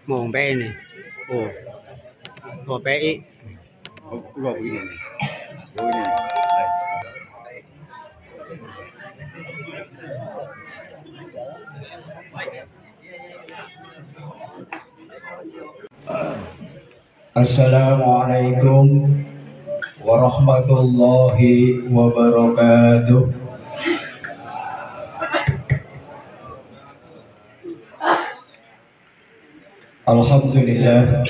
Mau PI nih. Oh. Oh PI. Gua begini nih. Gua ini. Assalamualaikum warahmatullahi wabarakatuh. Alhamdulillah.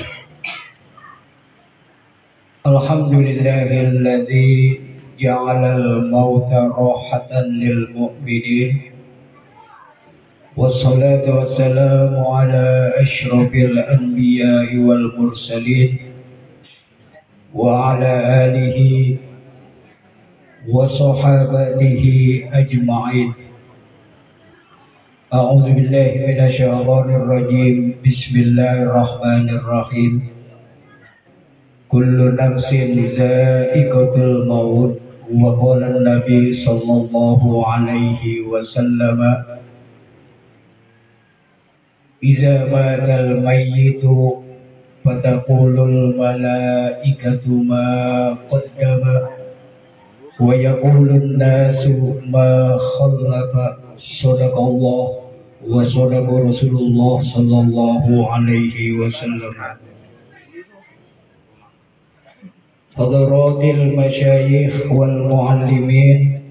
Alhamdulillahilladzi ja'alal mauta rahatan lil mu'minin. Wassalatu wassalamu ala asyrafil anbiya'i wal mursalin wa ala alihi wa sahabatihi ajma'in. A'udzu billahi minasyaitonir rajim. Bismillahirrahmanirrahim. Kullu nafsin za'iqatul maut wa qala an-nabi sallallahu alaihi wasallam Iza matal mayyitu fataqulul malaikatu ma qaddama wa yaqulun nasu ma khallafa. Sadaqallah wa sadaqa Rasulullah sallallahu alaihi wasallam. Hadaratil masyayikh wal muallimin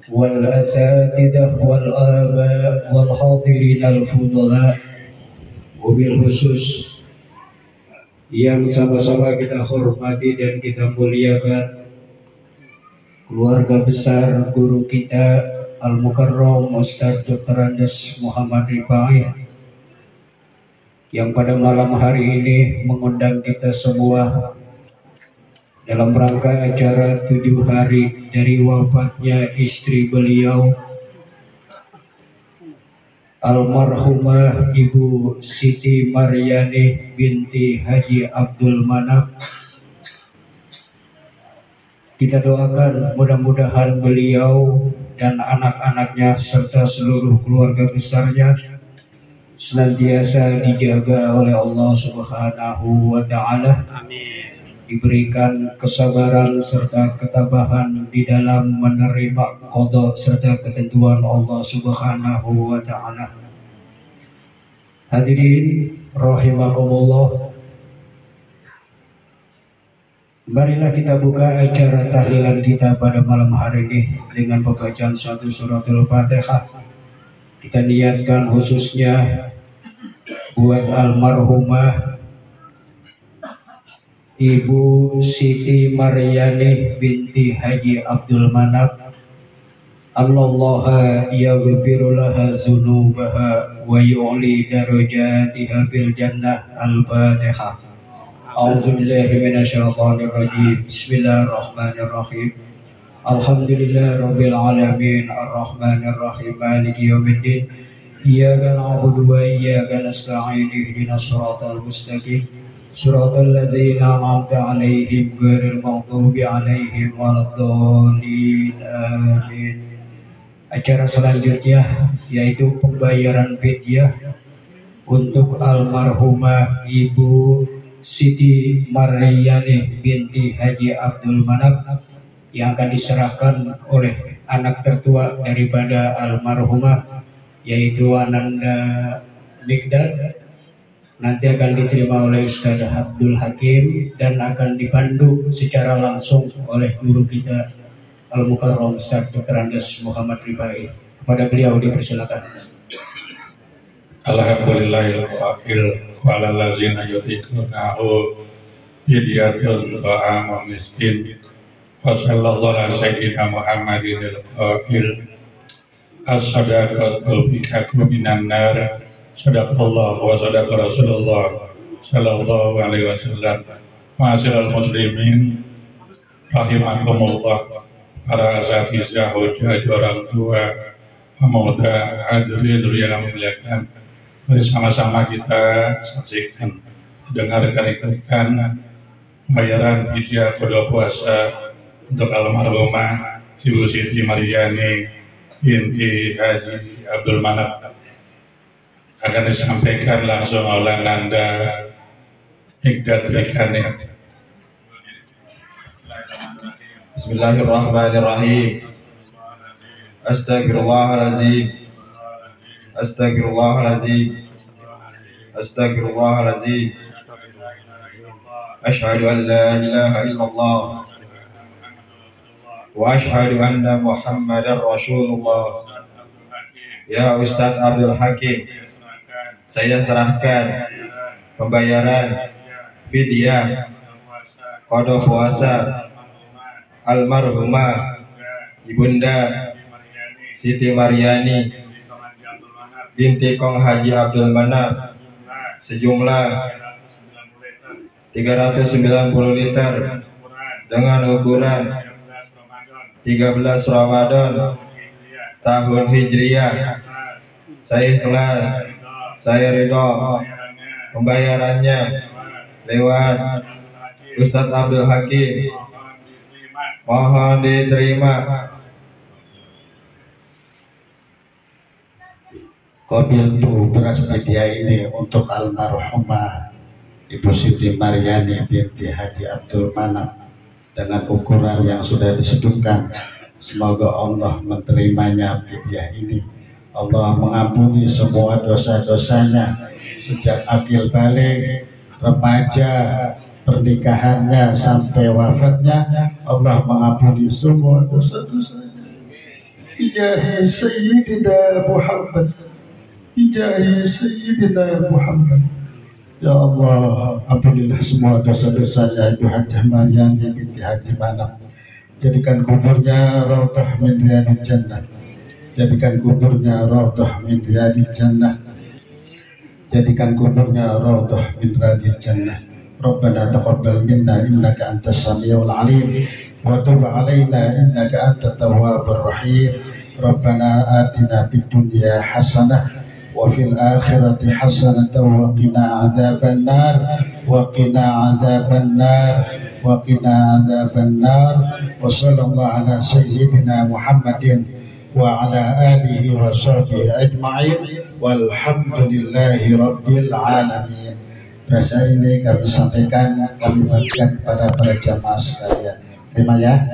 wal asatidah wal aba wal hadirin al fudala, wabil khusus yang sama-sama kita hormati dan kita muliakan keluarga besar guru kita Al-Mukarram Ustaz Dr. Andes Muhammad Rifai, yang pada malam hari ini mengundang kita semua dalam rangka acara 7 hari dari wafatnya istri beliau almarhumah Ibu Siti Maryani binti Haji Abdul Manap. Kita doakan mudah-mudahan beliau dan anak-anaknya serta seluruh keluarga besarnya senantiasa dijaga oleh Allah Subhanahu wa Ta'ala. Amin. Diberikan kesabaran serta ketabahan di dalam menerima qada serta ketentuan Allah Subhanahu wa Ta'ala. Hadirin rahimakumullah, marilah kita buka acara tahlilan kita pada malam hari ini dengan pembacaan satu suratul Fatihah. Kita niatkan khususnya buat almarhumah Ibu Siti Maryani binti Haji Abdul Manap. Allaha yaghfiru laha dzunubaha wa yu'li darajatiha bil jannah. Al-Fatihah. A'udzu billahi minasyaitonir rajim. Bismillahirrahmanirrahim. Alhamdulillahirabbil alamin arrahmanir rahim maliki yaumiddin. Iyyaka na'budu wa iyyaka nasta'in ihdinas shiratal mustaqim. Shiratal ladzina an'amta 'alaihim ghairil maghdubi 'alaihim waladdallin. Amin. Acara selanjutnya yaitu pembayaran fidyah untuk almarhumah Ibu Siti Maryani binti Haji Abdul Manap yang akan diserahkan oleh anak tertua daripada almarhumah yaitu Ananda Mikdad. Nanti akan diterima oleh Ustaz Abdul Hakim dan akan dipandu secara langsung oleh guru kita Al-Mukarram Ustaz Dr. Andes Muhammad Rifai. Kepada beliau dipersilakan. Alhamdulillahil walal ladzina yutiqunahu fidyatun ta'amun miskin. Wa sallallahu ala sayyidina Muhammadin al-qa'il as-sadaqatu bikaku minan nar. Sadaqallah wa sadaqa Rasulullah sallallahu alaihi wasallam. Ma'asyiral muslimin rahimakumullah, para asatizah, hujjah, orang tua, pemuda, hadirin yang muliakan. Bersama-sama kita saksikan, dengarkan, ikutkan pembayaran fidyah qada puasa untuk almarhumah Ibu Siti Maryani binti Haji Abdul Manap. akan disampaikan langsung oleh Nanda Hikdat Rikani. Bismillahirrahmanirrahim. Astagfirullahalazim. Astagfirullahalazim. Astagfirullahalazim. Asyhadu an la ilaha illallah wa asyhadu anna Muhammadar Rasulullah. Ya Ustadz Abdul Hakim, saya serahkan pembayaran fidyah qada puasa almarhumah Ibunda Siti Maryani binti Kong Haji Abdul Manaf sejumlah 390 liter dengan ukuran 13 Ramadan tahun Hijriah. Saya ikhlas, saya ridho pembayarannya lewat Ustadz Abdul Hakim. Mohon diterima. Qabiltu beras media ini untuk almarhumah Ibu Siti Maryani binti Haji Abdul Manaf dengan ukuran yang sudah disebutkan. Semoga Allah menerimanya fidyah ini. Allah mengampuni semua dosa-dosanya sejak akil balik, remaja, pernikahannya sampai wafatnya. Allah mengampuni semua dosa-dosanya. Bijahi Sayyidina Muhammad, bijahi Sayyidina Muhammad. Ya Allah, ampunilah semua dosa-dosanya Ibu Hajah Maryani binti Haji Manaf. Jadikan kuburnya raudhah min riyadil jannah. Jadikan kuburnya raudhah min riyadil jannah. Jadikan kuburnya raudhah min riyadil jannah. Rabbana taqabbal minna innaka antas samiul alim wa tub alaina innaka antat tawwabur rahim. Rabbana atina fid dunya hasanah wa fil akhirati hasanatan wa qina adzaban nar wa qina adzaban nar wa qina adzaban nar. Wa sallallahu ala sayyidina Muhammadin wa ala alihi wa sahbihi ajma'in walhamdulillahi rabbil alamin. Berasa ini kami sampaikan, kami bagikan kepada para jamaah sekalian. Terima ya.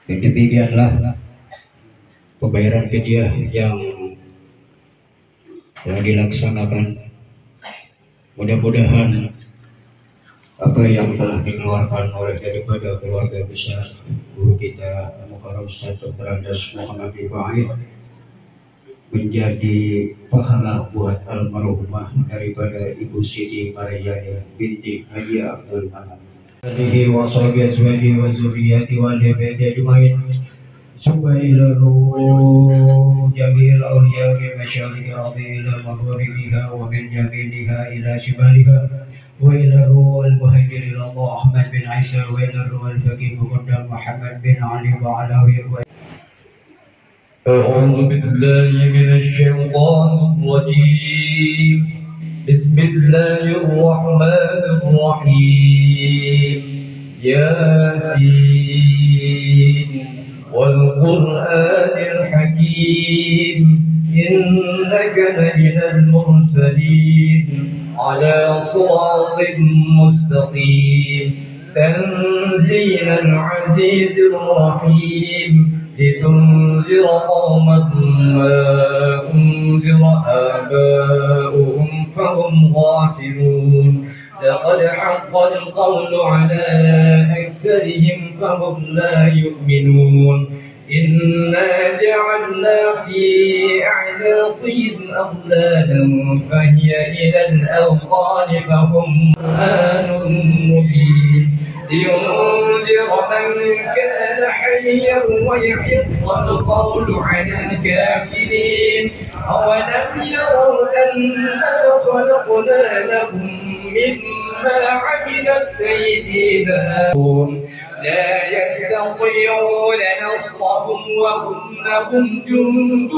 Demikianlah pembayaran fidyah yang telah dilaksanakan. Mudah-mudahan apa yang telah dikeluarkan oleh daripada keluarga besar guru kita Mukarram Ustaz Dr. Andes Muhammad Ibrahim menjadi pahala buat almarhumah daripada Ibu Siti Maryani binti Haji Abdul Manaf. Alihi wa sahbihi azwaji wa zurriyati wa ahli baiti ajmain. Summa ila ruh jamil awliya min masyariqi ardi ila maghribiha wa min yaminiha ila shimaliha wa ila ruh al-muhajir ila Allah Ahmad bin Isa wa ila ruh al-faqih Muqaddam Muhammad bin Ali wa Alawi wa أعوذ بالله من الشيطان الرجيم. بسم الله الرحمن الرحيم. ياسين والقرآن الحكيم إنك لمن المرسلين على صراط مستقيم تنزيل العزيز الرحيم لتنذر قوما ما أنذر آباؤهم فهم غافلون لقد حق القول على أكثرهم فهم لا يؤمنون إنا جعلنا في أعناقهم أغلالا فهي إلى الأذقان فهم قرآن مبين لينذر من كان حيا ويحق القول على الكافرين أولم يروا أنا خلقنا لهم مما عملت أيدينا لا يستطيعون نصرهم وهم لهم جند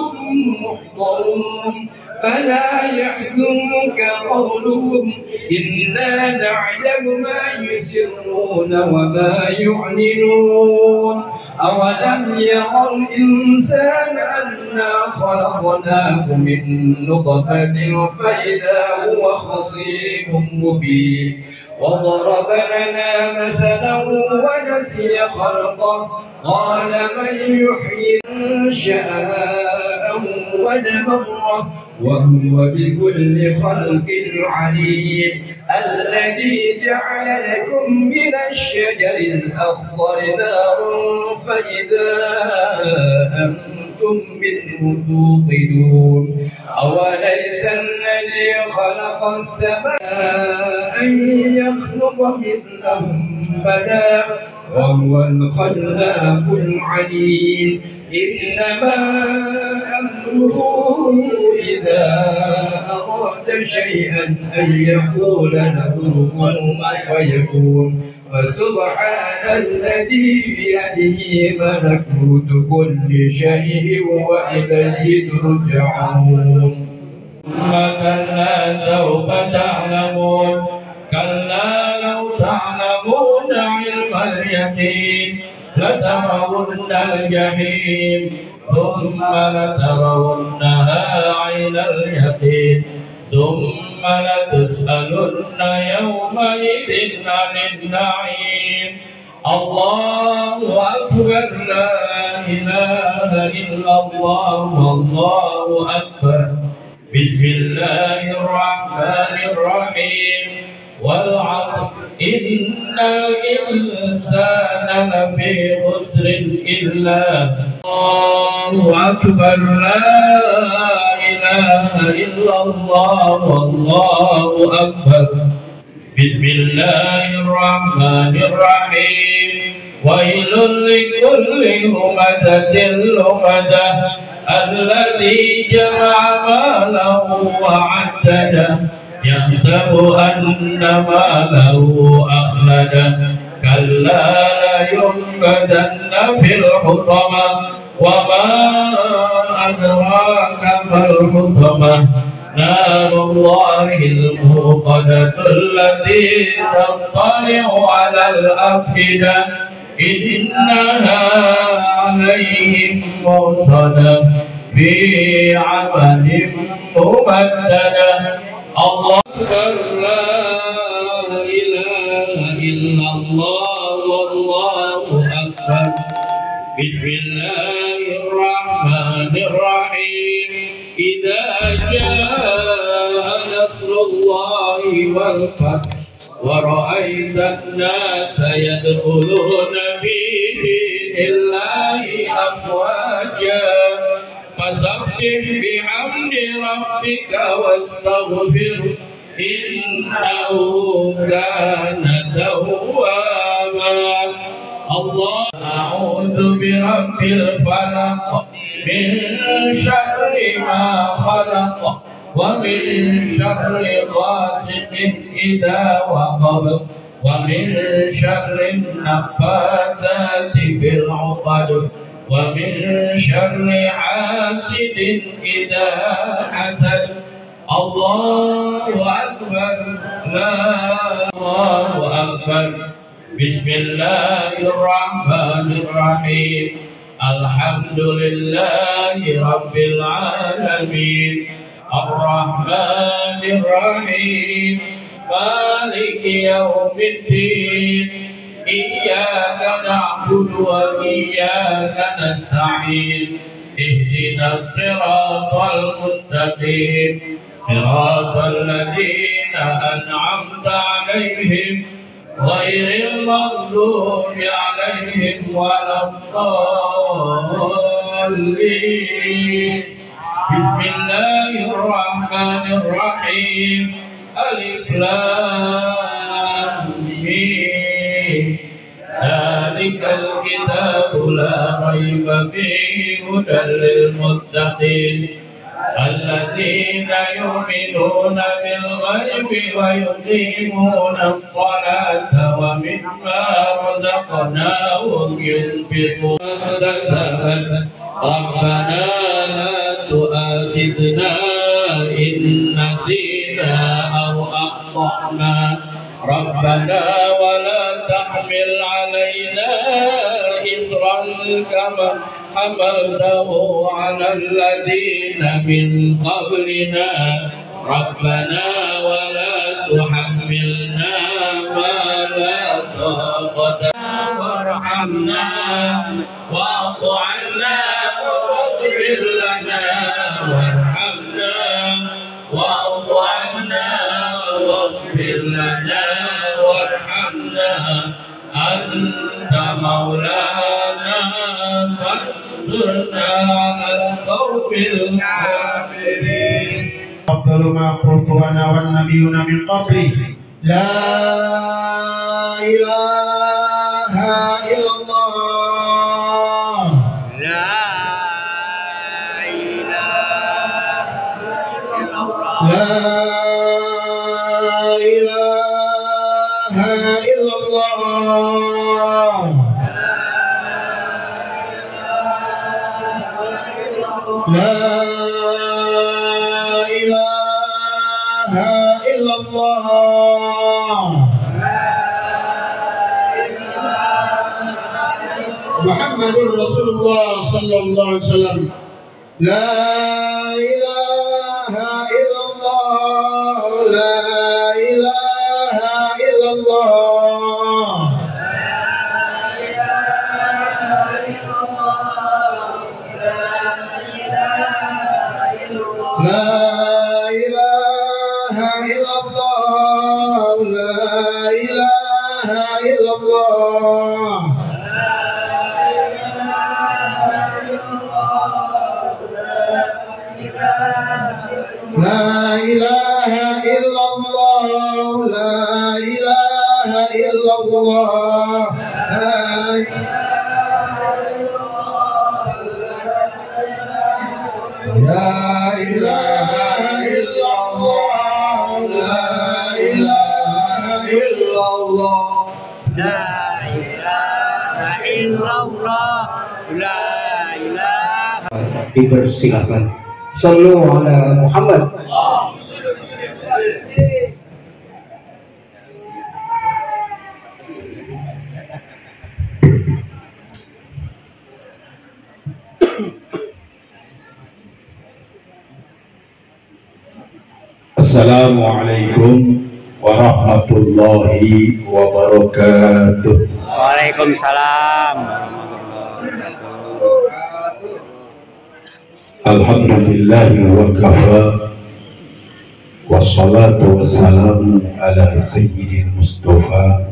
محضرون فلا يحزنك قولهم إنا نعلم ما يسرون وما يعلنون أولم يرى الإنسان أنا خلقناه من نطفة فإذا هو خصيم مبين وضرب لنا مثلا ونسي خلقه قال من يحيي أنشأها أول مرة وهو بكل خلق عليم الذي جعل لكم من الشجر الأخضر نارا فإذا أنتم منه توقدون أوليس الذي خلق السماء أن يخلق مثلهم بلى وهو الخلاق العليم إنما أمره إذا أراد شيئا أن يقول له كن فيكون فسبحان الذي بيده ملكوت كل شيء وإليه ترجعون ثم كلا سوف تعلمون كلا لو تعلمون علم اليقين لترون الجحيم ثم لترونها عين اليقين ثم لتسألن يومئذ عن النعيم الله أكبر لا إله إلا الله والله أكبر بسم الله الرحمن الرحيم والعصر إن الإنسان لفي خسر إلا الله أكبر لا إله إلا الله والله أكبر بسم الله الرحمن الرحيم ويل لكل همزة لمزة الذي جمع ماله وعدده يحسب أن ماله أخلده كلا لينبذن في الحطمة وما أدراك ما الحطمة نار الله الموقدة التي تطلع على الأفئدة إنها عليهم مرصدة في عمل ممددة الله أكبر لا إله إلا الله والله أكبر بسم الله الرحمن الرحيم إذا جاء نصر الله والفتح ورأيت الناس يدخلون في دين الله أفواجا فسبح بحمد ربك واستغفر إنه كان توابا الله أعوذ برب الفلق من شر ما خلق ومن شر غاسق إذا وقب ومن شر النفاثات في العقد ومن شر حاسد إذا حسد الله أكبر لا الله أكبر بسم الله الرحمن الرحيم الحمد لله رب العالمين الرحمن الرحيم مالك يوم الدين إياك نعبد وإياك نستعين اهدنا الصراط المستقيم صراط الذين أنعمت عليهم غير المغضوب عليهم ولا الضالين بسم الله الرحمن الرحيم ألف لام ميم ذلك الكتاب لا ريب فيه هدى للمتقين الذين يؤمنون بالغيب ويقيمون الصلاة ومما رزقناهم ينفقون ربنا لا تؤاخذنا ربنا ولا تحمل علينا إصرا كما حملته على الذين من قبلنا ربنا ولا تحملنا ما لا طاقة وارحمنا واعف عنا واغفر لنا وارحمنا واعف عنا واغفر لنا وارحمنا أنت مولانا فانصرنا على القوم الكافرين. أفضل ما قلت أنا والنبيون من قبلي لا إله إلا الله لا إله إلا الله لا إله إلا الله لا إله إلا الله محمد رسول الله صلى الله عليه وسلم لا إله إلا الله لا إله إلا الله لا إله إلا الله لا إله إلا الله لا إله إلا الله لا إله إلا الله لا إله إلا الله لا إله إلا الله لا إله إلا الله لا إله. Dipersilakan. Sallu ala Muhammad. Assalamualaikum warahmatullahi wabarakatuh. Waalaikumsalam. Alhamdulillahi wa kafa wassalatu wassalamu ala sayyidil mustafa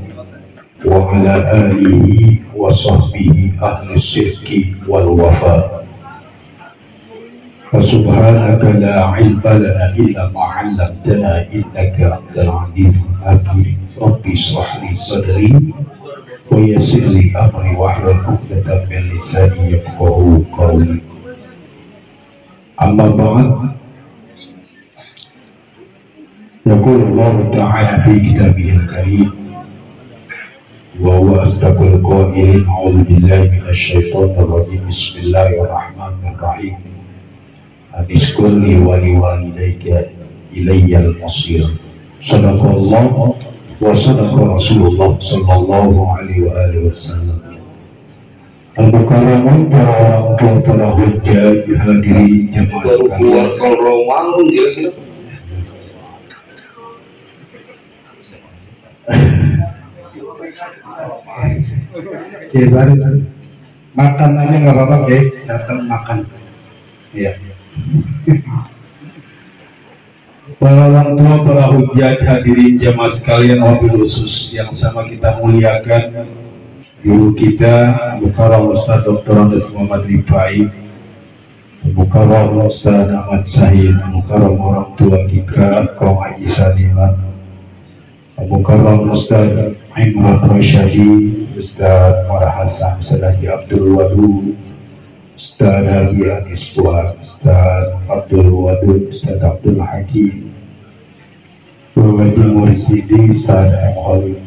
wa ala alihi wa sahbihi ahli syirki wal wafa. Subhanaka la ilma lana illa ma 'allamtana innaka antal 'alimul hakim. Rabbi shrah li sadri wa yassir li amri wahlul 'uqdatam min lisani yafqahu qawli. Amma ba'd. Yaqulu Allah ta'ala fi kitabihil karim wa huwa asdaqul qailin a'udzu billahi minasy syaithanir rajim. Bismillahirrahmanirrahim. Aniskurli wa liwalidayka ilayyal masir. Sadaqallah wa sadaqa Rasulullah sallallahu alaihi wa alihi wasallam. Al-Mukarramun, para orang tua, para hujjah, hadirin jemaah sekalian. Makan aja nggak apa-apa, datang makan. Ya. Para orang tua, para hujjah, hadirin jemaah sekalian, wabil khusus yang sama kita muliakan guru kita Mukarram Ustaz Dr. Andes Muhammad Rifai, Mukarram Ustaz Ahmad Sahid, Mukarram orang tua kita kaum Haji Saliman, Mukarram Ustaz Imran Rasyadi, Ustaz Marhasan, Ustaz Haji Abdul Wadud, Ustaz Haji Anis Fuad, Ustaz Abdul Wadud, Ustaz Abdul Hakim, Guru Haji Mursidi, Ustaz M. Khalid,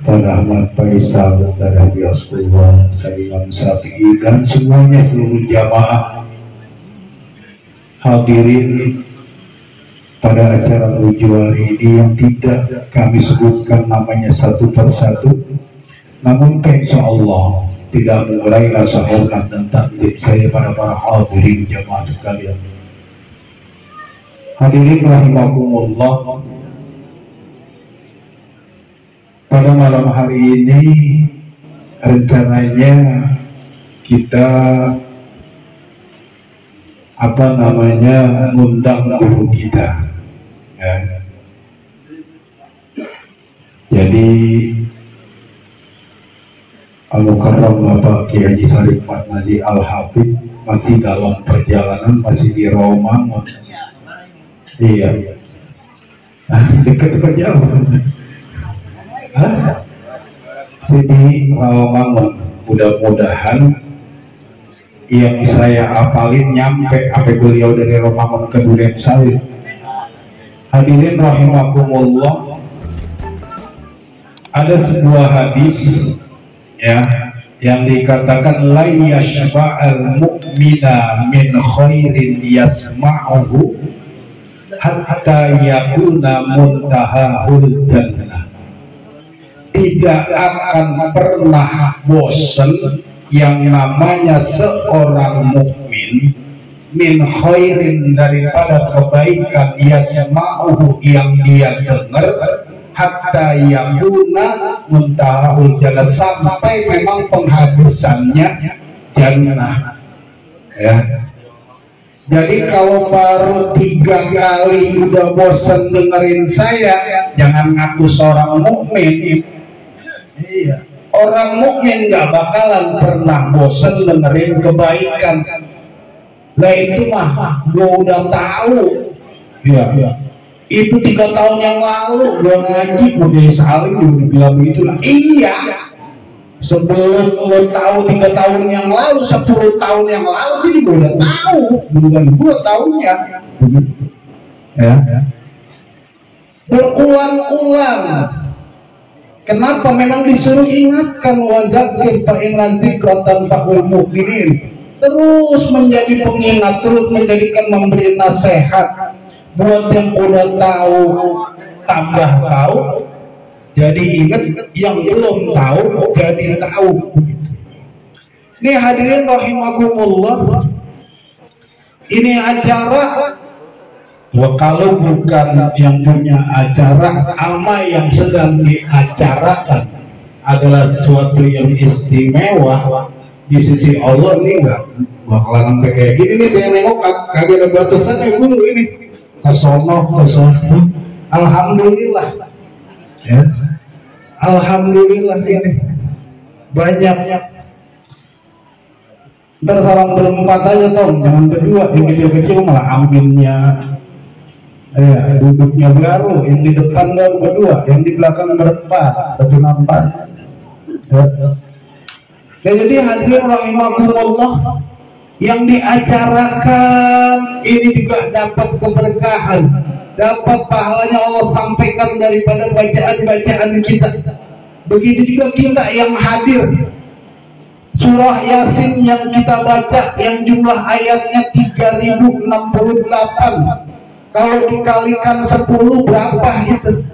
Ustaz Ahmad Faisal, Ustaz Haji Rasulullah, Ustaz Imam Syafi'i, dan semuanya seluruh jamaah hadirin pada acara menuju hari ini yang tidak kami sebutkan namanya satu persatu, namun insya Allah tidak mulai rasa hormat dan takzim saya pada para hadirin jamaah sekalian. Hadirin rahimakumullah, pada malam hari ini rencananya kita ngundang guru kita ya. Jadi Al-Mukarram Bapak Kiai Haji Sarif Fatmadi Al-Hafidz masih dalam perjalanan, masih di Romangun. Iya, dekat jauh. Jadi Romangun, mudah-mudahan yang saya apalin nyampe sampai beliau dari Romangun ke Duren Sawit. Hadirin rahimakumullah, ada sebuah hadis ya yang dikatakan la yashba'al mu'mina min khairin yasma'uhu hatta yakuna muntahahul jannah. Tidak akan pernah bosan yang namanya seorang mukmin min khairin, daripada kebaikan yasma'uhu yang dia dengar, hatta yakuna muntahahul jannah, sampai memang penghabisannya jannah ya. Jadi kalau baru 3 kali udah bosan dengerin saya, jangan ngaku seorang mukmin. Iya, orang mukmin gak bakalan pernah bosan dengerin kebaikan. Lah itu mah gue udah tahu. Iya. Itu 3 tahun yang lalu gue ngaji, gue saling udah bilang begitu lah. Iya. Sebelum lo tahu 3 tahun yang lalu, 10 tahun yang lalu, jadi gue udah tahu. Bukan gue tahunya. Ya. Berulang-ulang. Kenapa? Memang disuruh ingatkan, wadzakir fa inna dzikra tanfa'ul mu'minin. Terus menjadi pengingat, terus menjadikan memberi nasihat buat yang udah tahu, tambah tahu, jadi ingat, yang belum tahu jadi tahu. Ini hadirin rahimakumullah, ini acara, kalau bukan yang punya acara, ama yang sedang diacarakan adalah sesuatu yang istimewa di sisi Allah. Ini enggak bakalan sampai kayak gini nih. Saya nengok kagak ada batasannya dulu ini, kesono. Alhamdulillah ya, alhamdulillah ini banyak. Bersalam berempat aja Tom, jangan berdua. Yang kecil-kecil malah aminnya ya, duduknya baru, yang di depan baru berdua, yang di belakang berempat, 1 nampak ya. Jadi hadirin rahimakumullah, yang diacarakan ini juga dapat keberkahan, dapat pahalanya Allah sampaikan daripada bacaan-bacaan kita. Begitu juga kita yang hadir, surah Yasin yang kita baca, yang jumlah ayatnya 3068, kalau dikalikan 10 berapa itu?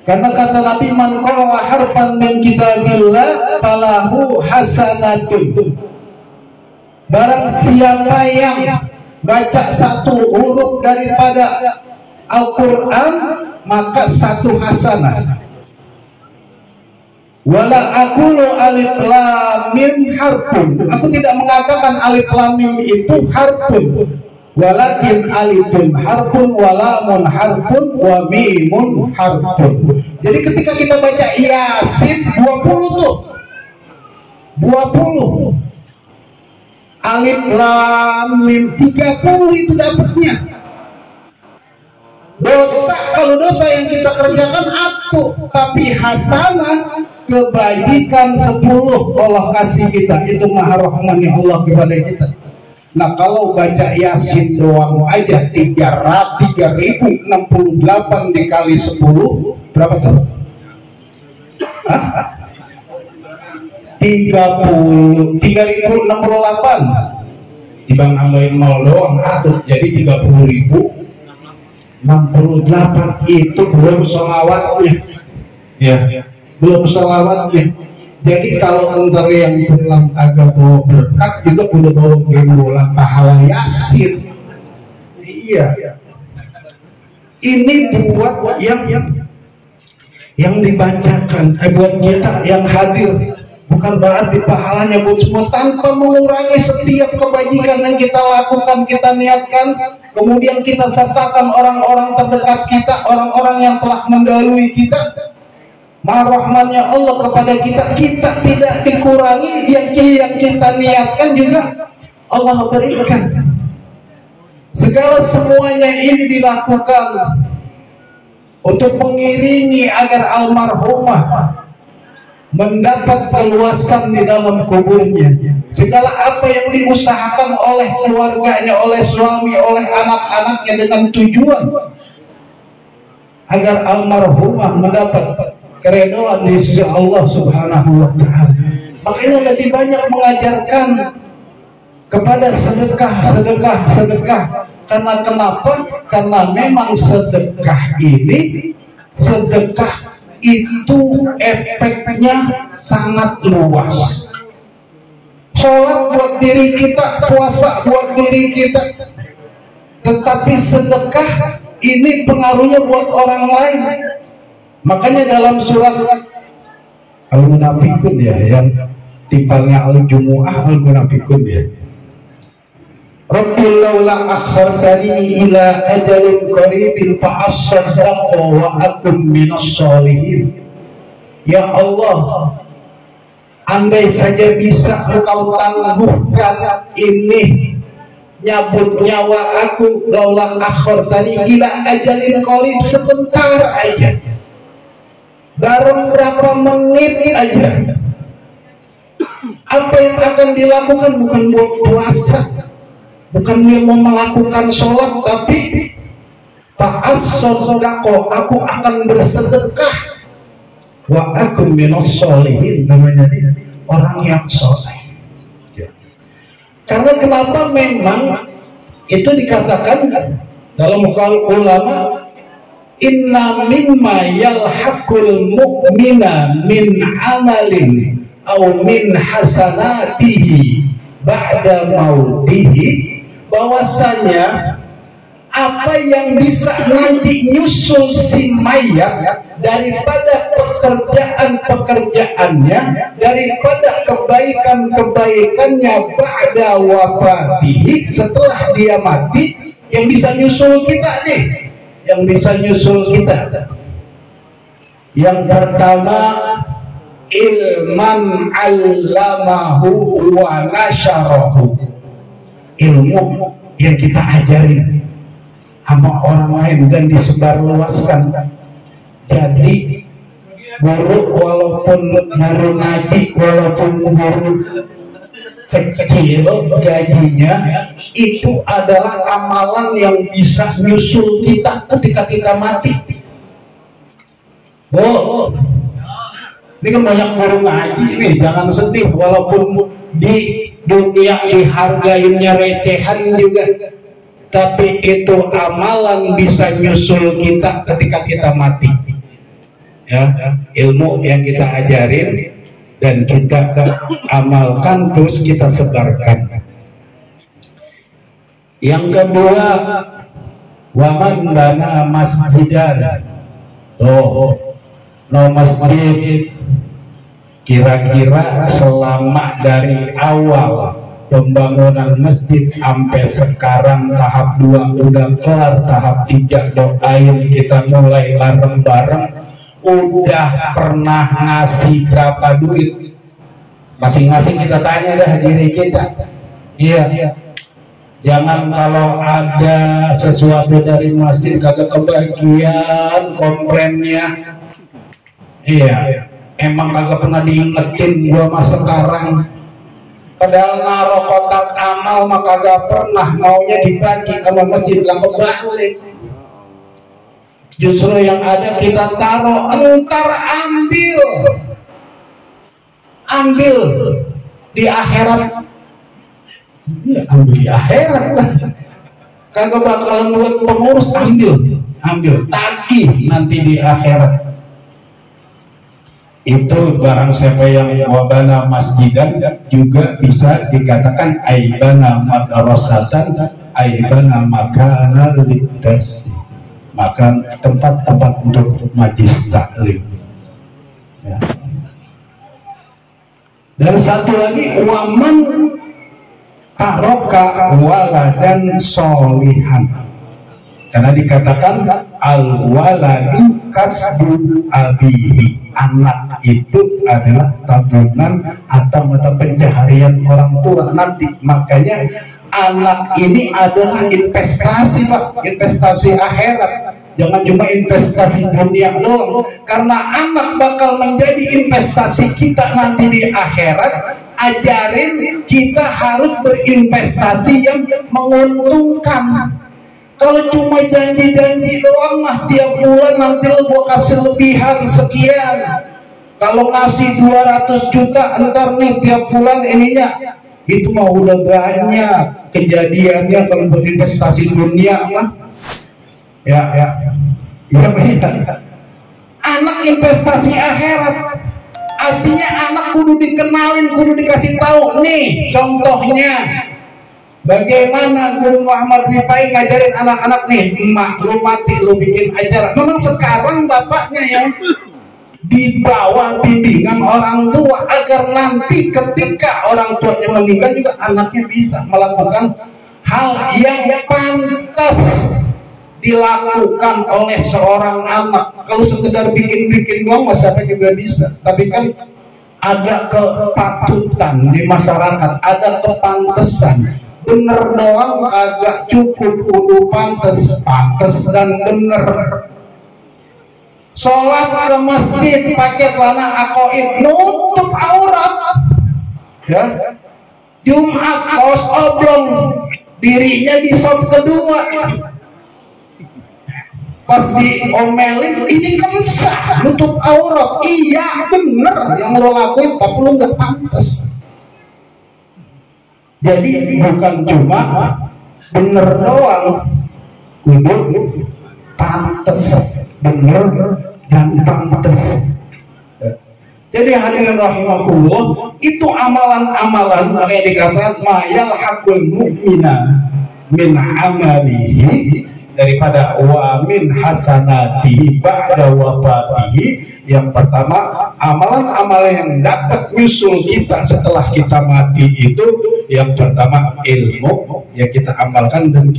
Karena kata Nabi, man qara'a harfan min kitabillah falahu hasanatun. Barang siapa yang baca 1 huruf daripada Al-Quran, maka 1 hasanah. Wala aqulu alif lam mim harfun. Aku tidak mengatakan alif lam mim itu harfun. Walakin alifun harfun, walamun harfun, wa mimun harfun. Jadi ketika kita baca Yasin 20 tuh, 20. Alif lam mim 30 itu dapatnya. Dosa, kalau dosa yang kita kerjakan aku, tapi hasanah kebaikan 10 Allah kasih kita. Itu maha rahmannya Allah kepada kita. Nah kalau baca Yasin doang aja 3068 dikali 10 berapa tuh? 3068 dibang nambahin 0 doang atau jadi 30.000 68 itu belum sholawatnya. Ya, belum sholawatnya. Jadi kalau ntar yang pulang agak bawa berkat juga udah bawa gembolan pahala Yasin. Iya. Ini buat yang dibacakan, buat kita yang hadir. Bukan berarti pahalanya buat semua, tanpa mengurangi setiap kebajikan yang kita lakukan, kita niatkan, kemudian kita sertakan orang-orang terdekat kita, orang-orang yang telah mendahului kita. Rahmatnya Allah kepada kita tidak dikurangi, yang kita niatkan juga Allah berikan. Segala semuanya ini dilakukan untuk mengiringi agar almarhumah mendapat keluasan di dalam kuburnya. Segala apa yang diusahakan oleh keluarganya, oleh suami, oleh anak-anaknya dengan tujuan agar almarhumah mendapat keridhaan di sisi Allah Subhanahu wa taala. Makanya lebih banyak mengajarkan kepada sedekah. Karena kenapa? Karena memang sedekah itu efeknya sangat luas. Sholat buat diri kita, puasa buat diri kita, tetapi sedekah ini pengaruhnya buat orang lain. Makanya dalam surat Al-Munafikun ya, yang timpalnya Al-Jumu'ah, Al-Munafikun ya, Rabbil laula akhartani ila ajalin qaribin fa asaddaqu wa akum minas sholihin. Ya Allah, andai saja bisa Engkau tangguhkan ini nyabut nyawa aku, laula akhartani ila ajalin qarib, sebentar aja, dalam berapa menit aja. Apa yang akan dilakukan bukan buat puasa, bukan dia mau melakukan sholat, tapi ta'as-sodako, aku akan bersedekah, wa aku minas sholihin, namanya dia orang yang soleh. Ya. Karena kenapa memang itu dikatakan dalam qaul ulama, inna mimma yalhaqul mu'mina min amalin aw min hasanatihi ba'da mautihi, bahwasanya apa yang bisa nanti nyusul si mayat daripada pekerjaan-pekerjaannya, daripada kebaikan-kebaikannya ba'da wafatihi, setelah dia mati, yang bisa nyusul kita nih, yang bisa nyusul kita. Yang pertama, ilman allamahu wa nasyarahu, ilmu yang kita ajarin sama orang lain dan disebarluaskan. Jadi guru walaupun guru ngaji, walaupun guru kecil gajinya, itu adalah amalan yang bisa nyusul kita ketika kita mati. Oh, ini kan banyak guru ngaji nih, jangan sedih, walaupun di dunia dihargainnya recehan juga, tapi itu amalan bisa nyusul kita ketika kita mati. Ya, ilmu yang kita ajarin dan kita amalkan, terus kita sebarkan. Yang kedua, waman bana masjidan. No masjid, kira-kira selama dari awal pembangunan masjid sampai sekarang tahap 2 udah kelar, tahap 3 doain, kita mulai bareng-bareng, udah pernah ngasih berapa duit? Masing-masing kita tanya dah diri kita. Iya. Jangan kalau ada sesuatu dari masjid kagak kebagian komplainnya. Iya. Emang kagak pernah diingetin gua mas sekarang. Padahal naruh kotak amal mah kagak pernah, maunya dibagi sama masjid, lah kebalik. Justru yang ada kita taruh, entar ambil di akhirat. Ya, ambil di akhirat lah. Kagak bakalan buat pengurus, ambil, tagih nanti di akhirat. Itu barang siapa yang wabana masjidan juga bisa dikatakan aibana madrasatan, aibana makana lidars, maka tempat-tempat untuk majlis taklim. Ya. Dan satu lagi, waman taroka waladan solihan, karena dikatakan al waladu kasbu abihi, anak itu adalah tabungan atau mata pencaharian orang tua nanti. Makanya anak ini adalah investasi, Pak, investasi akhirat. Jangan cuma investasi dunia doang, karena anak bakal menjadi investasi kita nanti di akhirat. Ajarin kita harus berinvestasi yang menguntungkan. Kalau cuma janji-janji doang mah tiap bulan nanti lu gua kasih lebihan sekian. Kalau ngasih 200 juta entar nih tiap bulan ininya, itu mah udah banyak kejadiannya kalau berinvestasi dunia mah. Ya. Anak investasi akhirat. Artinya anak kudu dikenalin, kudu dikasih tahu nih contohnya. Bagaimana Guru Muhammad Rifai ngajarin anak-anak nih, emak lu mati lu bikin acara. Memang sekarang bapaknya yang di bawah bimbingan orang tua agar nanti ketika orang tuanya meninggal juga anaknya bisa melakukan hal yang pantas dilakukan oleh seorang anak. Kalau sekedar bikin-bikin doang siapa juga bisa. Tapi kan ada kepatutan di masyarakat, ada kepantesan. Bener doang agak cukup, kudu pantes dan bener. Sholat ke masjid pakai celana akoid nutup aurat, ya. Jumat kaos oblong, dirinya di sop kedua. Pas diomelin, ini kan sah, nutup aurat. Iya bener yang lo lakuin, tapi lo nggak pantas. Jadi bukan cuma bener doang, kudu pantes, bener dan pantes. Jadi hadirin rahimakumullah, itu amalan-amalan kayak dikatakan mayal hakul mu'mina min amalihi, daripada wa min hasanatihi ba'da wafatihi. Yang pertama, amalan-amalan yang dapat nyusul kita setelah kita mati itu, yang pertama ilmu yang kita amalkan dan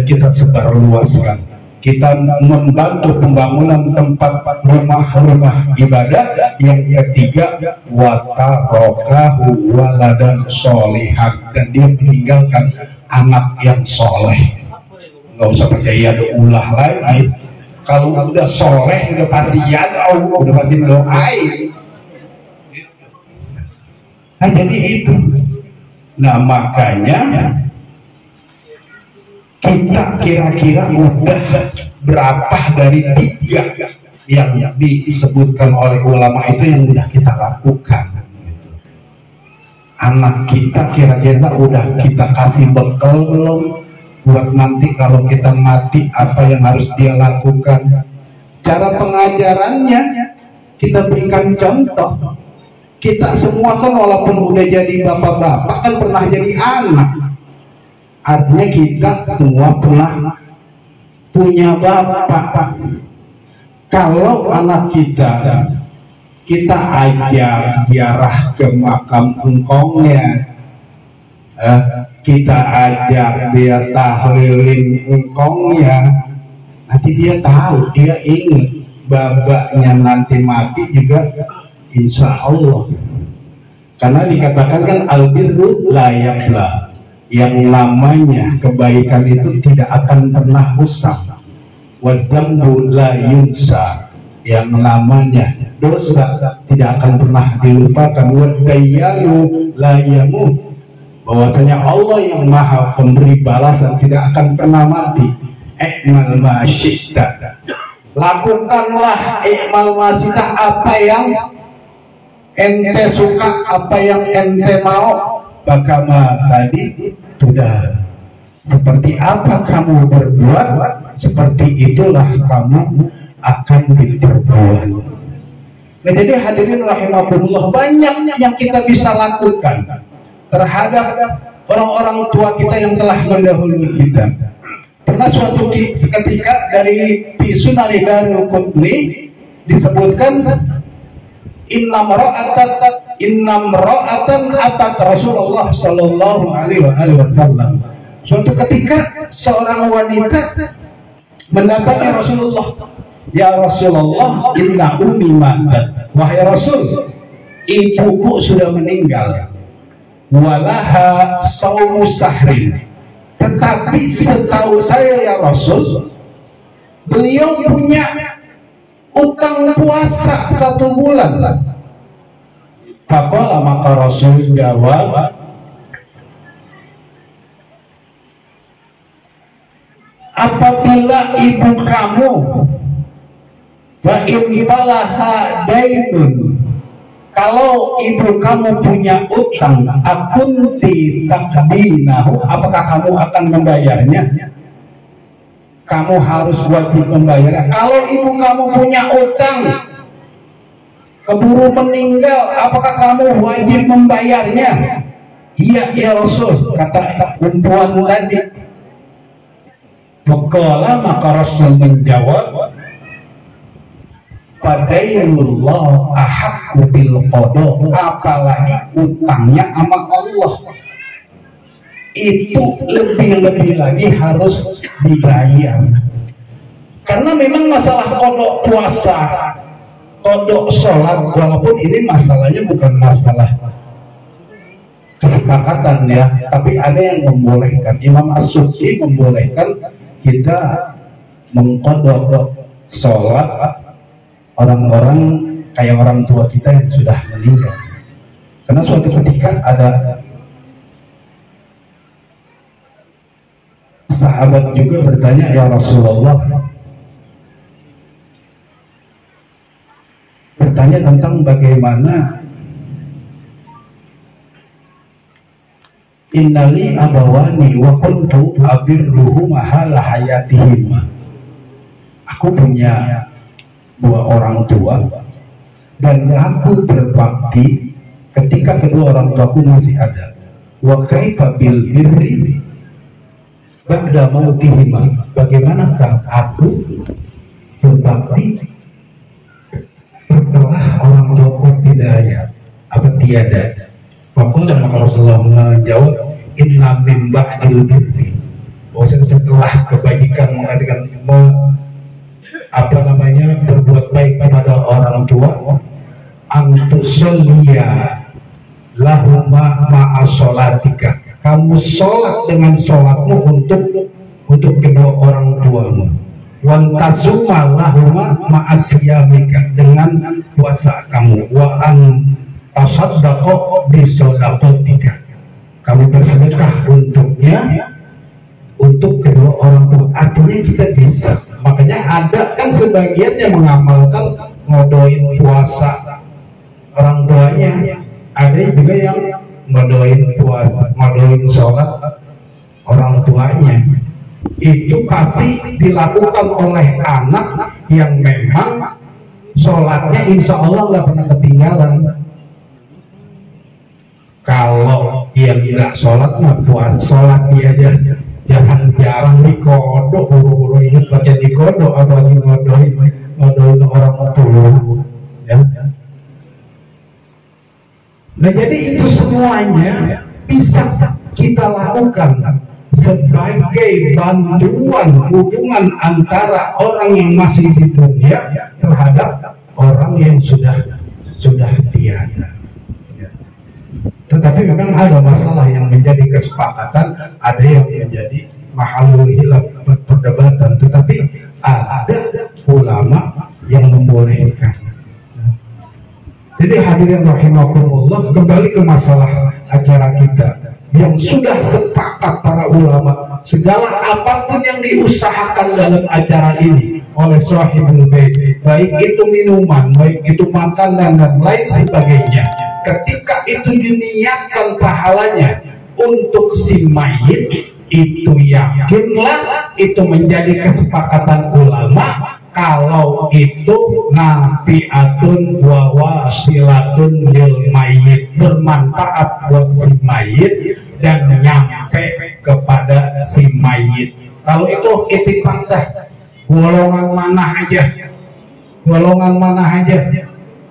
kita sebarluaskan. Kita membantu pembangunan tempat rumah-rumah ibadah. Yang ketiga, watarokahu waladan solihan, dan dia meninggalkan anak yang soleh. Nggak usah pakai yad ulah lagi. Kalau udah soleh udah pasti yad'u, udah pasti doain. Nah jadi itu. Nah makanya kita kira-kira udah berapa dari 3 yang disebutkan oleh ulama itu yang udah kita lakukan. Anak kita kira-kira udah kita kasih bekal belum? Buat nanti kalau kita mati apa yang harus dia lakukan. Cara pengajarannya kita berikan contoh. Kita semua kan walaupun udah jadi bapak-bapak kan pernah jadi anak. Artinya kita semua pernah punya bapak. Kalau anak kita ajak ziarah ke makam engkongnya, kita ajak dia tahlilin engkongnya, nanti dia tahu, dia ingat babaknya nanti mati juga insya Allah. Karena dikatakan kan albirru la yabla, yang namanya kebaikan itu tidak akan pernah usang. Wadzambu la yunsa, yang namanya dosa tidak akan pernah dilupakan. Wadayyalu la yamut, bahwasanya Allah yang maha pemberi balasan tidak akan pernah mati. Ikmal ma syi'ta, lakukanlah ikmal ma syi'ta, apa yang ente suka, apa yang ente mau. Bakama tadi sudah seperti apa kamu berbuat, seperti itulah kamu akan diperbuat. Nah, jadi hadirin rahimakumullah, banyak yang kita bisa lakukan terhadap orang-orang tua kita yang telah mendahului kita. Pernah suatu ketika dari Sunan Darul Qutni disebutkan innam ra'atan atat Rasulullah sallallahu alaihi wasallam. Suatu ketika seorang wanita mendatangi Rasulullah, ya Rasulullah, inna ummi matat. Wahai Rasul, ibuku sudah meninggal. Walaha saumu sahrin. Tetapi setahu saya ya Rasul, beliau punya utang puasa 1 bulan. Faqala, maka Rasul jawab, apabila ibu kamu wa in balaha dainun, kalau ibu kamu punya utang, akunti takdinahu, apakah kamu akan membayarnya? Kamu harus wajib membayarnya. Kalau ibu kamu punya utang, keburu meninggal, apakah kamu wajib membayarnya? Iya ya Rasul, kata perempuan tadi. Faqala, maka Rasul menjawab, Fadailullah ahaqqu bil qada, apalagi utangnya sama Allah itu lebih-lebih lagi harus dibayar. Karena memang masalah kodok puasa, kodok sholat, walaupun ini masalahnya bukan masalah kesepakatan ya, tapi ada yang membolehkan. Imam As-Subki membolehkan kita mengkodok sholat orang-orang kayak orang tua kita yang sudah meninggal. Karena suatu ketika ada sahabat juga bertanya, ya Rasulullah, bertanya tentang bagaimana innali abawani wa kuntu abirruhu mahala hayatihim. Aku punya 2 orang tua dan aku berbakti ketika kedua orang tuaku masih ada. Wa kaifa bil birri ba'da mautihima, bagaimanakah aku berbakti setelah orang tuaku tidak ada, apa tiada? Maka Rasulullah menjawab, inna min ba'dil birri, setelah kebajikan mengatakan berbuat baik kepada orang tua, antusolliya lahuma ma'asolatika, kamu sholat dengan sholatmu untuk kedua orang tuamu, wantasuma lahuma ma'asiyamika, dengan puasa kamu, wa an tasaddaqo bisodaqotika, kamu bersedekah untuknya, untuk kedua orang tua. Artinya kita bisa. Makanya ada kan sebagian yang mengamalkan ngodoin puasa orang tuanya, ada juga yang ngodoin puasa, ngodoin sholat orang tuanya. Itu pasti dilakukan oleh anak yang memang sholatnya insya Allah nggak pernah ketinggalan. Kalau yang nggak sholat mah buat sholat dia aja, jangan jarang dikodok, buru-buru ingat baca dikodok, apalagi ngodoin orang tua ya. Nah jadi itu semuanya bisa kita lakukan sebagai bantuan hubungan antara orang yang masih di dunia terhadap orang yang sudah tiada. Tetapi memang ada masalah yang menjadi kesepakatan, ada yang menjadi mahalul hilaf, perdebatan. Tetapi ada ulama yang membolehkan. Jadi hadirin rahimakumullah, kembali ke masalah acara kita yang sudah sepakat para ulama, segala apapun yang diusahakan dalam acara ini oleh sahibul bait, baik itu minuman, baik itu makanan dan lain sebagainya, ketika itu diniatkan pahalanya untuk si mayit, itu yakinlah itu menjadi kesepakatan ulama kalau itu nafiatun wa wasilatun lil mayit, bermanfaat buat si mayit dan nyampe kepada si mayit. Kalau itu ittifaq dah, golongan mana aja.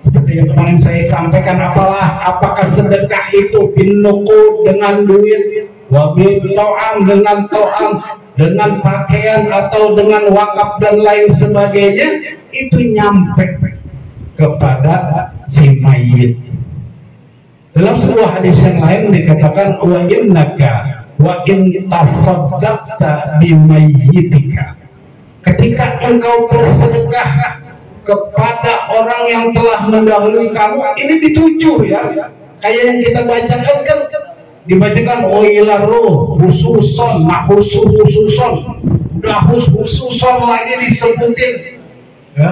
Seperti yang kemarin saya sampaikan, apakah sedekah itu binuqud dengan duit, wabil to'am dengan to'am, dengan pakaian atau dengan wakaf dan lain sebagainya, itu nyampe kepada si mayit. Dalam sebuah hadis yang lain dikatakan wa innaka wa in tasaddaqta bimayyitika, ketika engkau bersedekah kepada orang yang telah mendahului kamu, ini dituju ya, kayak yang kita bacakan kan dibacakan ila roh khususon, khususon, udah khususon lagi disebutin ya.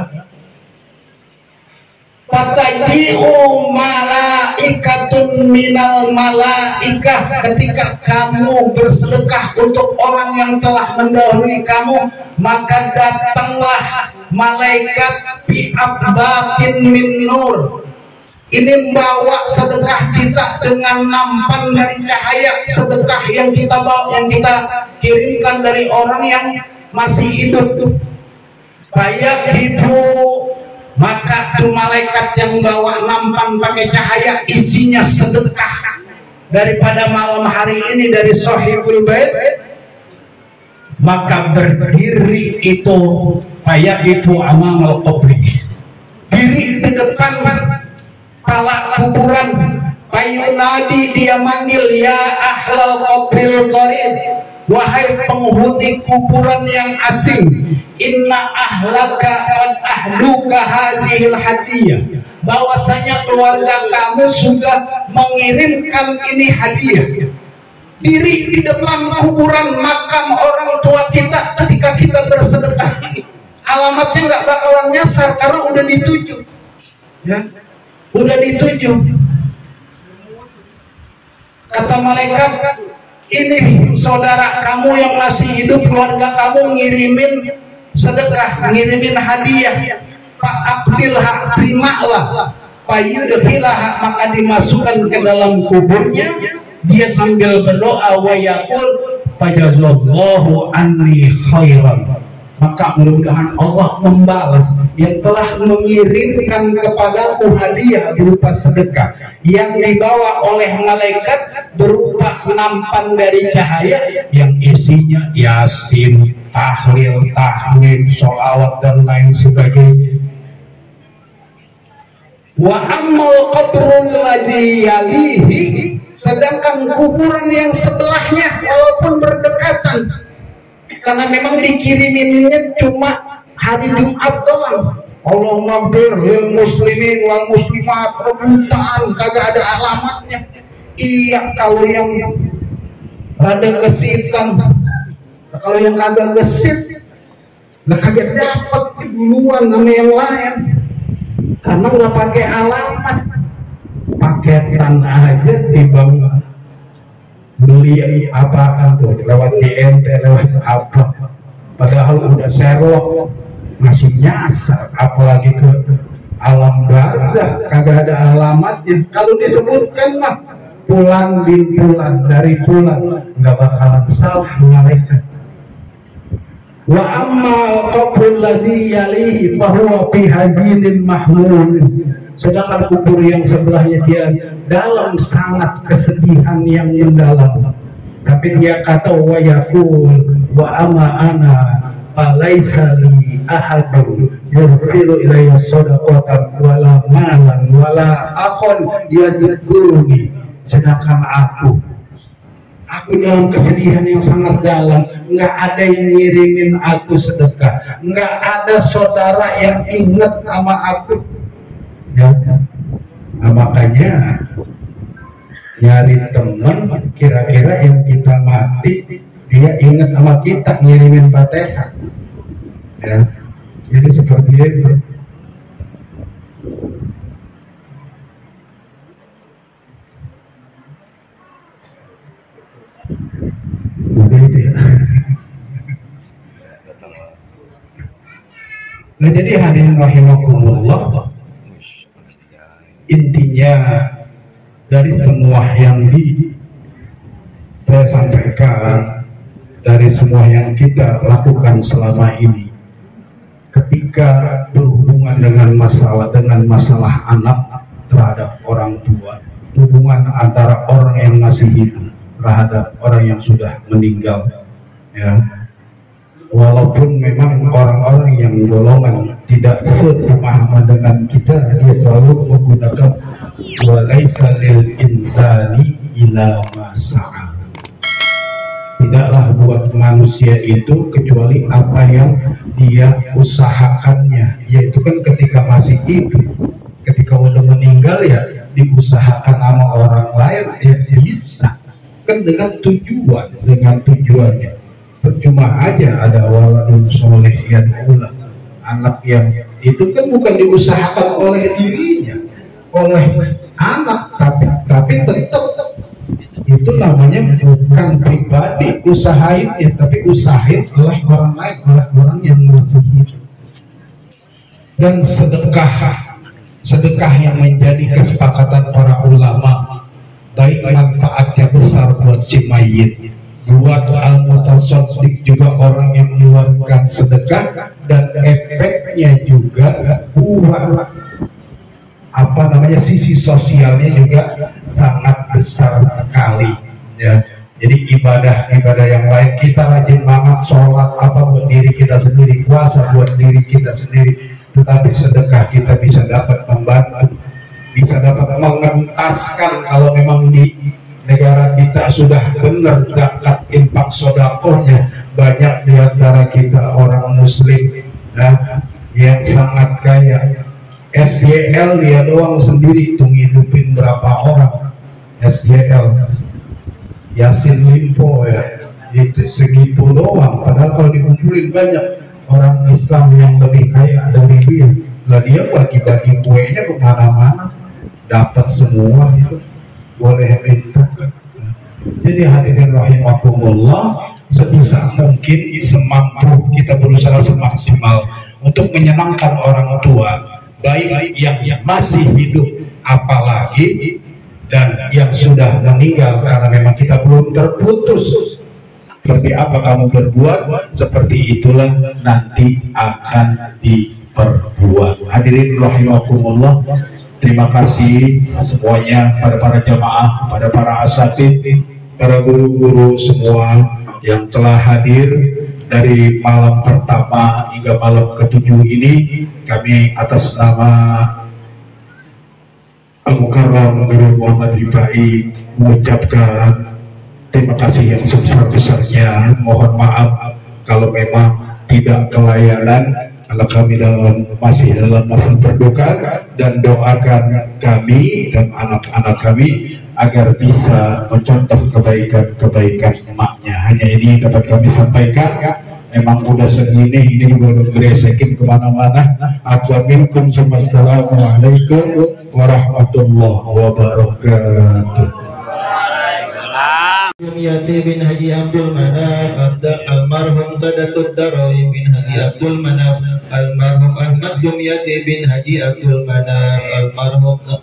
Fataji'u malaikatun minal malaikah, ketika kamu bersedekah untuk orang yang telah mendahului kamu, maka datanglah malaikat bi'abbatin min nur. Ini membawa sedekah kita dengan nampan dari cahaya sedekah yang kita bawa, yang kita kirimkan dari orang yang masih hidup. Bayak itu, maka tuh malaikat yang bawa nampan pakai cahaya isinya sedekah daripada malam hari ini dari Sohibul Bait, maka berdiri itu bayak itu amamal qabri, diri di depan pala kuburan, payunadi, dia manggil, ya ahlal qabril qarib, wahai penghuni kuburan yang asing, inna ahlaka qad ahluka hadhil hadiyah, bahwasanya keluarga kamu sudah mengirimkan ini hadiah. Diri di depan kuburan makam orang tua kita ketika kita bersedekah, alamatnya nggak bakalan nyasar karena udah dituju ya, udah dituju. Kata malaikat, ini saudara kamu yang masih hidup, keluarga kamu ngirimin sedekah, ngirimin hadiah, Pak Abdillah, terimalah, Pak Yudhilah, maka dimasukkan ke dalam kuburnya. Dia sambil berdoa, wa yaqul fajazallahu anni khairan, maka mudah-mudahan Allah membalas yang telah mengirimkan kepadaku hadiah berupa sedekah yang dibawa oleh malaikat berupa nampan dari cahaya yang isinya yasin, tahlil, tahmid, sholawat dan lain sebagainya. Wa ammal qabrul ladzi yalihi, sedangkan kuburan yang sebelahnya walaupun berdekatan, karena memang dikiriminnya cuma hari Jumat doang, Allahumma bir lil muslimin wal muslimat, rebutan, kagak ada alamatnya. Iya kalau yang rada gesitan, kalau yang kagak gesit lah kagak dapat duluan sama yang lain, karena nggak pakai alamat. Paketan aja timbang beli apaan tuh lewat DMT, lewat apa, padahal udah serok masih nyasar, apalagi ke alam barzah kagak ada alamatnya. Kalau disebutkan mah pulang bin pulang dari pulang, nggak bakalan salah malaikat. Wa amma qabrul ladzi yalihi fa huwa fi hazinin mahmud, sedangkan kubur yang sebelahnya dia dalam sangat kesedihan yang mendalam. Tapi dia kata wa yaqul wa ama ana falaisa li ahadun yurfilu ilayya shadaqatan wala malan wala akhon yadhkuruni, sedangkan aku dalam kesedihan yang sangat dalam, nggak ada yang ngirimin aku sedekah, nggak ada saudara yang ingat sama aku ya. Nah, makanya nyari teman, kira-kira yang kita mati dia ingat sama kita, ngirimin Fatihah ya. Jadi seperti itu. Udah itu ya. Nah jadi hadirin rahimakumullah, intinya dari semua yang saya sampaikan, dari semua yang kita lakukan selama ini, ketika berhubungan dengan masalah anak terhadap orang tua, hubungan antara orang yang masih hidup terhadap orang yang sudah meninggal, ya, walaupun memang orang-orang yang golongan tidak sepemahaman dengan kita, dia selalu menggunakan walaisa lil insani ila ma sa'a. Tidaklah buat manusia itu kecuali apa yang dia usahakannya, yaitu kan ketika masih hidup, ketika udah meninggal ya diusahakan sama orang lain ya bisa kan dengan tujuannya. Percuma aja ada waladun soleh yad'ulah, anak yang itu kan bukan diusahakan oleh dirinya, oleh anak, tapi tetap itu namanya bukan pribadi usahainnya, tapi usahain oleh orang lain, oleh orang yang masih hidup. Dan sedekah yang menjadi kesepakatan para ulama, baik manfaatnya besar buat si mayit, buat al-mutasaddiq juga orang yang mengeluarkan sedekah, dan efeknya juga buat sisi sosialnya juga sangat besar sekali, ya. Jadi ibadah yang lain kita rajin banget, sholat apa buat diri kita sendiri, puasa buat diri kita sendiri, tetapi sedekah kita bisa dapat membantu, bisa dapat mengentaskan kalau memang di negara kita sudah benar zakat infak sodakohnya. Banyak di antara kita orang muslim, ya, yang sangat kaya. SYL dia doang sendiri tuh ngidupin berapa orang. SYL Yasin Limpo ya, itu segitu doang, padahal kalau dikumpulin banyak orang Islam yang lebih kaya dari dia. Lah dia bagi-bagi kuenya kemana-mana, dapat semua itu, boleh minta. Jadi hadirin rahimakumullah, sebisa mungkin semampu kita berusaha semaksimal untuk menyenangkan orang tua, baik yang masih hidup apalagi dan yang sudah meninggal, karena memang kita belum terputus. Seperti apa kamu berbuat, seperti itulah nanti akan diperbuat. Hadirin rahimakumullah, terima kasih semuanya, pada para jamaah, pada para asatidz, para guru-guru semua yang telah hadir dari malam pertama hingga malam ke-7 ini. Kami atas nama Al-Mukarram Guru Muhammad Rifai mengucapkan terima kasih yang sebesar-besarnya. Mohon maaf kalau memang tidak kelayanan, kalau kami masih dalam masa berduka, dan doakan kami dan anak-anak kami agar bisa mencontoh kebaikan emaknya. Hanya ini dapat kami sampaikan. Emang udah segini, ini juga udah geresekin kemana-mana. Assalamualaikum warahmatullahi wabarakatuh. Yati bin Haji Abdul Manaf, almarhum Sadatud Darai bin Haji Abdul Manaf, almarhum Ahmad Jumyati bin Haji Abdul Manaf,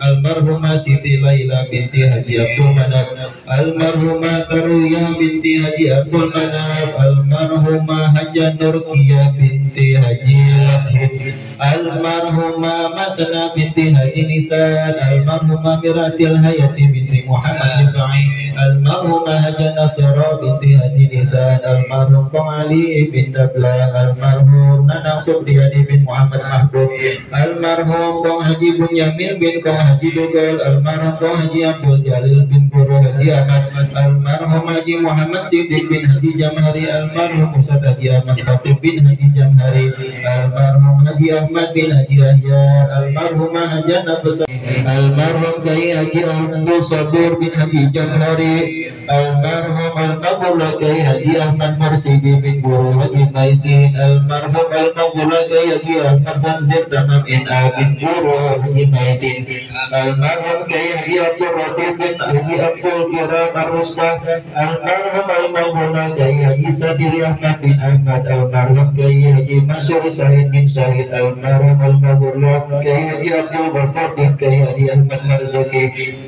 almarhumah Siti Laila binti Haji Abdul Manaf, almarhumah Taruya binti Haji Abdul Manaf, almarhumah Haja Nurkiyah binti Haji Lahid, almarhumah Masna binti Haji Nisan, almarhumah Miratil Hayati binti Muhammad Rifai, almarhumah Haja Nasra binti Haji Nisan, almarhum Kong Ali bin Dablah, almarhum Nanang Subriyadi bin Muhammad Mahbub, almarhum Kong Haji Bunyamin bin Kong Haji Dugal, almarhum Kong Haji Abdul Jalil bin Guru Haji Ahmad, almarhum Haji Muhammad Siddiq bin Haji Jamhari, almarhum Ustaz Haji Ahmad Khatib bin Haji Jamhari, almarhum Haji Ahmad bin Haji Yahya, almarhum Haji Nafsa, almarhum Kiai Haji Abdul Sabur bin Haji Jamhari, almarhum Al-Maqula Kiai Haji Ahmad Mursidi bin Guru Haji Maisin, almarhum Al-Maqula Kiai Haji Ahmad Tanzir Tamam In'a bin Guru Haji Maisin, almarhum Kiai Haji Abdul Rasid bin Haji Abdul Kiram Ar-Ruslah, almarhum Al-Maqula Kiai Haji Sadiri Ahmad bin Ahmad almarhum Kiai Haji Mansur Said bin Said almarhum Al-Mabrur Kiai Haji Abdul Ghaffar bin Kiai Haji Ahmad Marzuki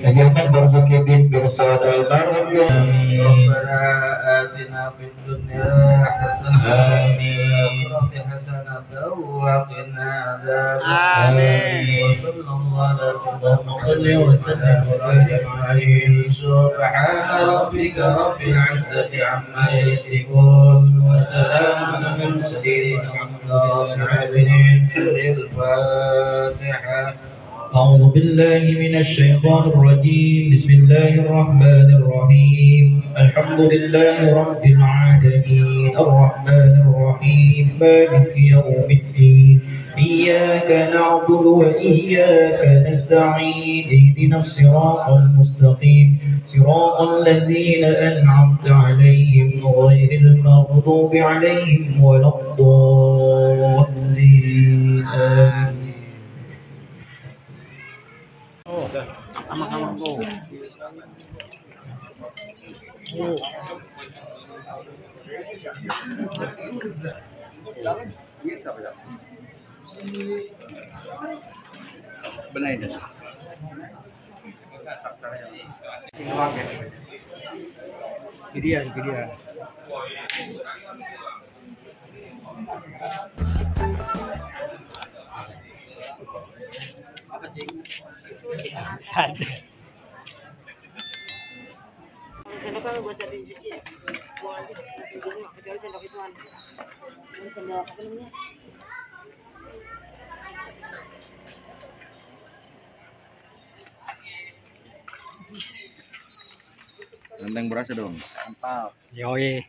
Haji Ahmad Marzuki bin Mirsad almarhum ربنا آتنا في الدنيا حسنة وفي الآخرة حسنة وقنا عذاب آمين. وصلى الله على سيدنا وسلم وبارك عليه سبحان ربك رب العزة عما يصفون وسلام على المرسلين والحمد لله رب العالمين. الفاتحة. أعوذ بالله من الشيطان الرجيم بسم الله الرحمن الرحيم الحمد لله رب العالمين الرحمن الرحيم مالك يوم الدين إياك نعبد وإياك نستعين اهدنا الصراط المستقيم صراط الذين أنعمت عليهم غير المغضوب عليهم ولا الضالين آمين. Benar itu. Ini dia. Sendok kalau gua saling cuci, buang aja langsung di rumah. Kecuali sendok ituan. Ini sendok apa namanya? Rendang berasa dong. Yoi.